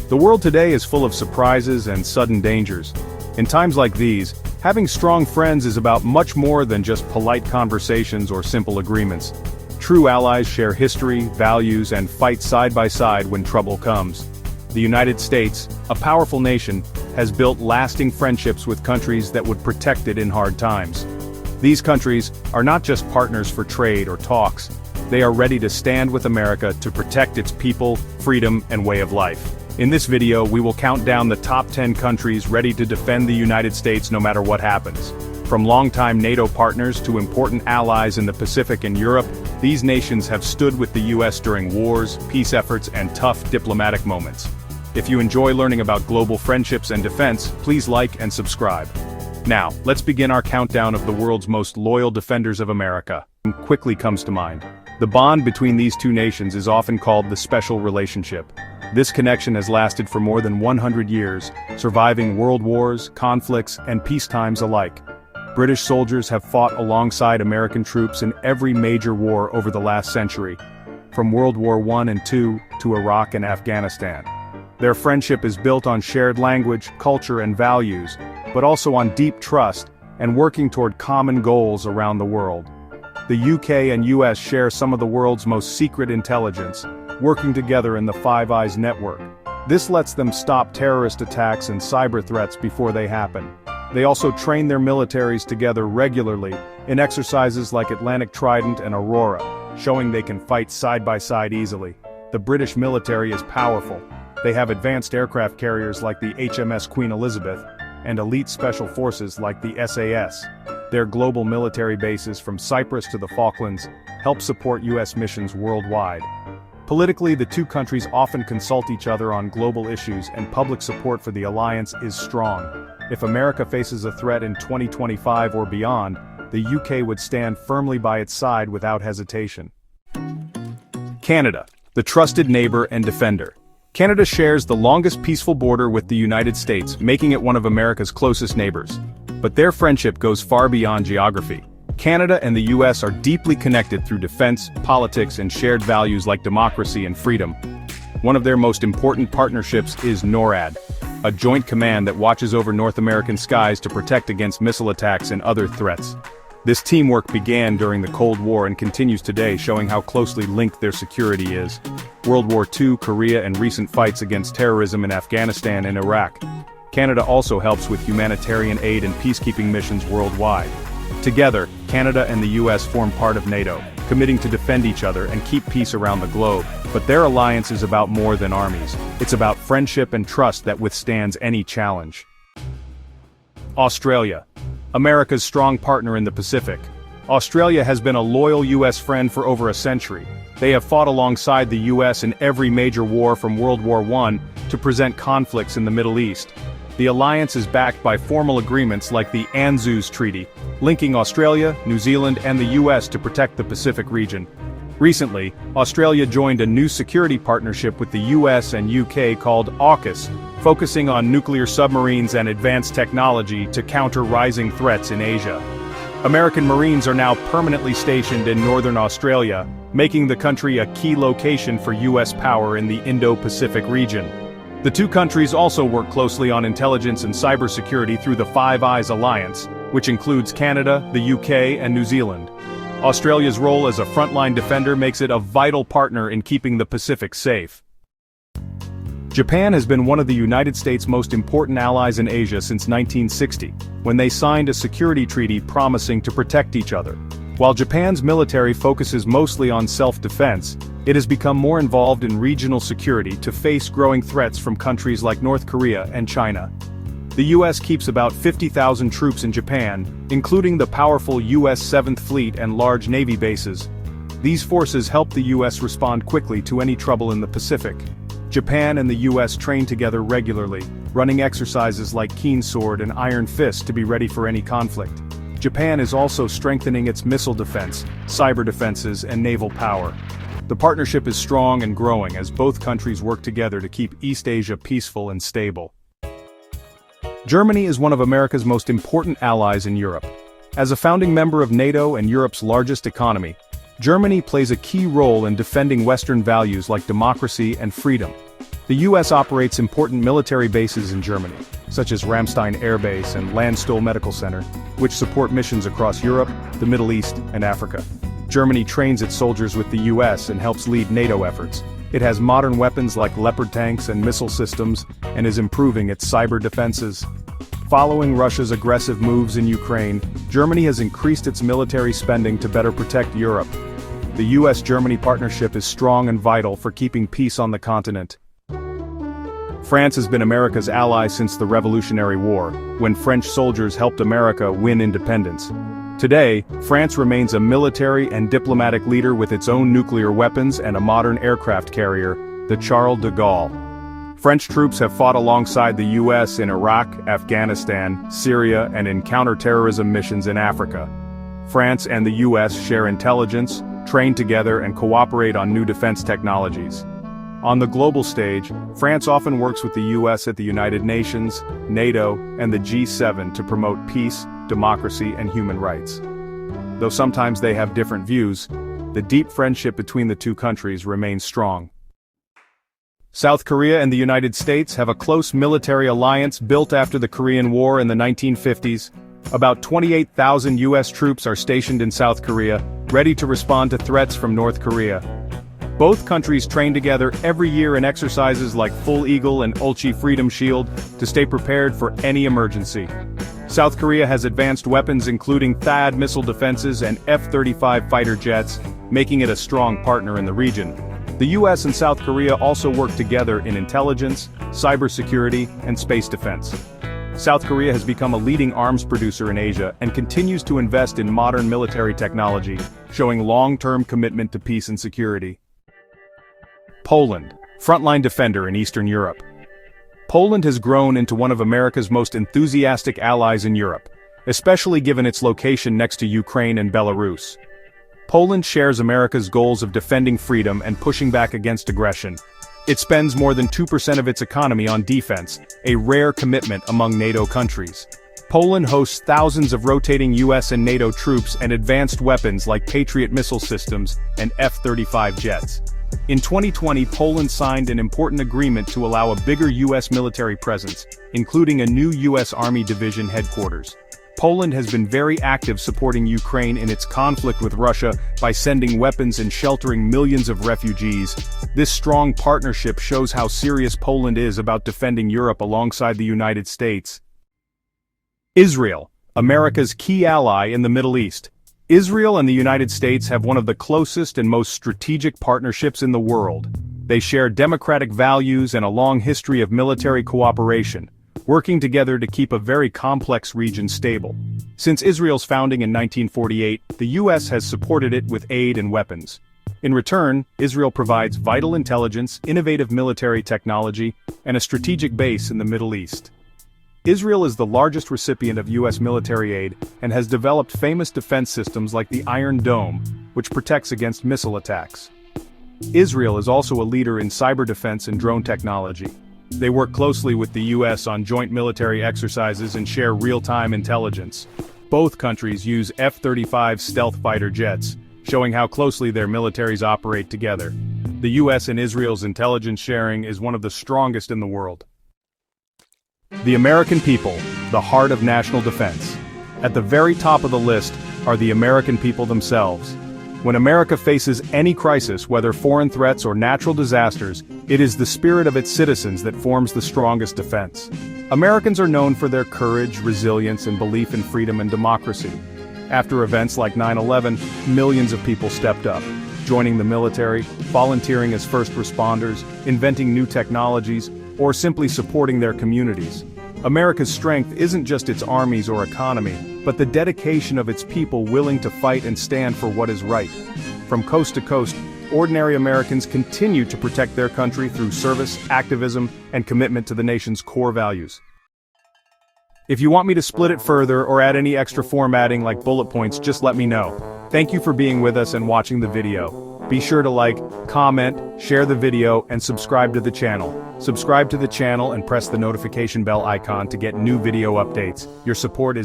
The world today is full of surprises and sudden dangers. In times like these, having strong friends is about much more than just polite conversations or simple agreements. True allies share history, values, and fight side by side when trouble comes. The United States, a powerful nation, has built lasting friendships with countries that would protect it in hard times. These countries are not just partners for trade or talks. They are ready to stand with America to protect its people, freedom, and way of life. In this video, we will count down the top 10 countries ready to defend the United States no matter what happens. From longtime NATO partners to important allies in the Pacific and Europe, these nations have stood with the US during wars, peace efforts, and tough diplomatic moments. If you enjoy learning about global friendships and defense, please like and subscribe. Now, let's begin our countdown of the world's most loyal defenders of America. Quickly comes to mind. The bond between these two nations is often called the special relationship. This connection has lasted for more than 100 years, surviving world wars, conflicts, and peacetimes alike. British soldiers have fought alongside American troops in every major war over the last century, from World War I and II to Iraq and Afghanistan. Their friendship is built on shared language, culture, and values, but also on deep trust and working toward common goals around the world. The UK and US share some of the world's most secret intelligence, working together in the Five Eyes network. This lets them stop terrorist attacks and cyber threats before they happen. They also train their militaries together regularly in exercises like Atlantic Trident and Aurora, showing they can fight side by side easily. The British military is powerful. They have advanced aircraft carriers like the HMS Queen Elizabeth, and elite special forces like the SAS. Their global military bases from Cyprus to the Falklands help support US missions worldwide. Politically, the two countries often consult each other on global issues, and public support for the alliance is strong. If America faces a threat in 2025 or beyond, the UK would stand firmly by its side without hesitation. Canada, the trusted neighbor and defender. Canada shares the longest peaceful border with the United States, making it one of America's closest neighbors. But their friendship goes far beyond geography. Canada and the US are deeply connected through defense, politics, and shared values like democracy and freedom. One of their most important partnerships is NORAD, a joint command that watches over North American skies to protect against missile attacks and other threats. This teamwork began during the Cold War and continues today, showing how closely linked their security is. World War II, Korea, and recent fights against terrorism in Afghanistan and Iraq. Canada also helps with humanitarian aid and peacekeeping missions worldwide. Together, Canada and the US form part of NATO, committing to defend each other and keep peace around the globe. But their alliance is about more than armies. It's about friendship and trust that withstands any challenge. Australia, America's strong partner in the Pacific. Australia has been a loyal US friend for over a century. They have fought alongside the US in every major war from World War I to prevent conflicts in the Middle East. The alliance is backed by formal agreements like the ANZUS Treaty, linking Australia, New Zealand, and the US to protect the Pacific region. Recently, Australia joined a new security partnership with the US and UK called AUKUS, focusing on nuclear submarines and advanced technology to counter rising threats in Asia. American Marines are now permanently stationed in northern Australia, making the country a key location for US power in the Indo-Pacific region. The two countries also work closely on intelligence and cybersecurity through the Five Eyes Alliance, which includes Canada, the UK, and New Zealand. Australia's role as a frontline defender makes it a vital partner in keeping the Pacific safe. Japan has been one of the United States' most important allies in Asia since 1960, when they signed a security treaty promising to protect each other. While Japan's military focuses mostly on self-defense, it has become more involved in regional security to face growing threats from countries like North Korea and China. The US keeps about 50,000 troops in Japan, including the powerful US 7th Fleet and large Navy bases. These forces help the US respond quickly to any trouble in the Pacific. Japan and the US train together regularly, running exercises like Keen Sword and Iron Fist to be ready for any conflict. Japan is also strengthening its missile defense, cyber defenses, and naval power. The partnership is strong and growing as both countries work together to keep East Asia peaceful and stable. Germany is one of America's most important allies in Europe. As a founding member of NATO and Europe's largest economy, Germany plays a key role in defending Western values like democracy and freedom. The US operates important military bases in Germany, such as Ramstein Air Base and Landstuhl Medical Center, which support missions across Europe, the Middle East, and Africa. Germany trains its soldiers with the US and helps lead NATO efforts. It has modern weapons like Leopard tanks and missile systems, and is improving its cyber defenses. Following Russia's aggressive moves in Ukraine, Germany has increased its military spending to better protect Europe. The US-Germany partnership is strong and vital for keeping peace on the continent. France has been America's ally since the Revolutionary War, when French soldiers helped America win independence. Today, France remains a military and diplomatic leader with its own nuclear weapons and a modern aircraft carrier, the Charles de Gaulle. French troops have fought alongside the US in Iraq, Afghanistan, Syria, and in counter-terrorism missions in Africa. France and the US share intelligence, train together, and cooperate on new defense technologies. On the global stage, France often works with the US at the United Nations, NATO, and the G7 to promote peace, democracy, and human rights. Though sometimes they have different views, the deep friendship between the two countries remains strong. South Korea and the United States have a close military alliance built after the Korean War in the 1950s. About 28,000 US troops are stationed in South Korea, ready to respond to threats from North Korea. Both countries train together every year in exercises like Full Eagle and Ulchi Freedom Shield to stay prepared for any emergency. South Korea has advanced weapons including THAAD missile defenses and F-35 fighter jets, making it a strong partner in the region. The US and South Korea also work together in intelligence, cybersecurity, and space defense. South Korea has become a leading arms producer in Asia and continues to invest in modern military technology, showing long-term commitment to peace and security. Poland, frontline defender in Eastern Europe. Poland has grown into one of America's most enthusiastic allies in Europe, especially given its location next to Ukraine and Belarus. Poland shares America's goals of defending freedom and pushing back against aggression. It spends more than 2% of its economy on defense, a rare commitment among NATO countries. Poland hosts thousands of rotating US and NATO troops and advanced weapons like Patriot missile systems and F-35 jets. In 2020, Poland signed an important agreement to allow a bigger US military presence, including a new US Army Division headquarters. Poland has been very active supporting Ukraine in its conflict with Russia by sending weapons and sheltering millions of refugees. This strong partnership shows how serious Poland is about defending Europe alongside the United States. Israel, America's key ally in the Middle East. Israel and the United States have one of the closest and most strategic partnerships in the world. They share democratic values and a long history of military cooperation, working together to keep a very complex region stable. Since Israel's founding in 1948, the US has supported it with aid and weapons. In return, Israel provides vital intelligence, innovative military technology, and a strategic base in the Middle East. Israel is the largest recipient of US military aid and has developed famous defense systems like the Iron Dome, which protects against missile attacks. Israel is also a leader in cyber defense and drone technology. They work closely with the US on joint military exercises and share real-time intelligence. Both countries use F-35 stealth fighter jets, showing how closely their militaries operate together. The US and Israel's intelligence sharing is one of the strongest in the world. The American people, the heart of national defense. At the very top of the list are the American people themselves. When America faces any crisis, whether foreign threats or natural disasters, it is the spirit of its citizens that forms the strongest defense. Americans are known for their courage, resilience, and belief in freedom and democracy. After events like 9/11, millions of people stepped up, joining the military, volunteering as first responders, inventing new technologies, or simply supporting their communities. America's strength isn't just its armies or economy, but the dedication of its people willing to fight and stand for what is right. From coast to coast, ordinary Americans continue to protect their country through service, activism, and commitment to the nation's core values. If you want me to split it further or add any extra formatting like bullet points, just let me know. Thank you for being with us and watching the video. Be sure to like, comment, share the video, and subscribe to the channel. Subscribe to the channel and press the notification bell icon to get new video updates. Your support is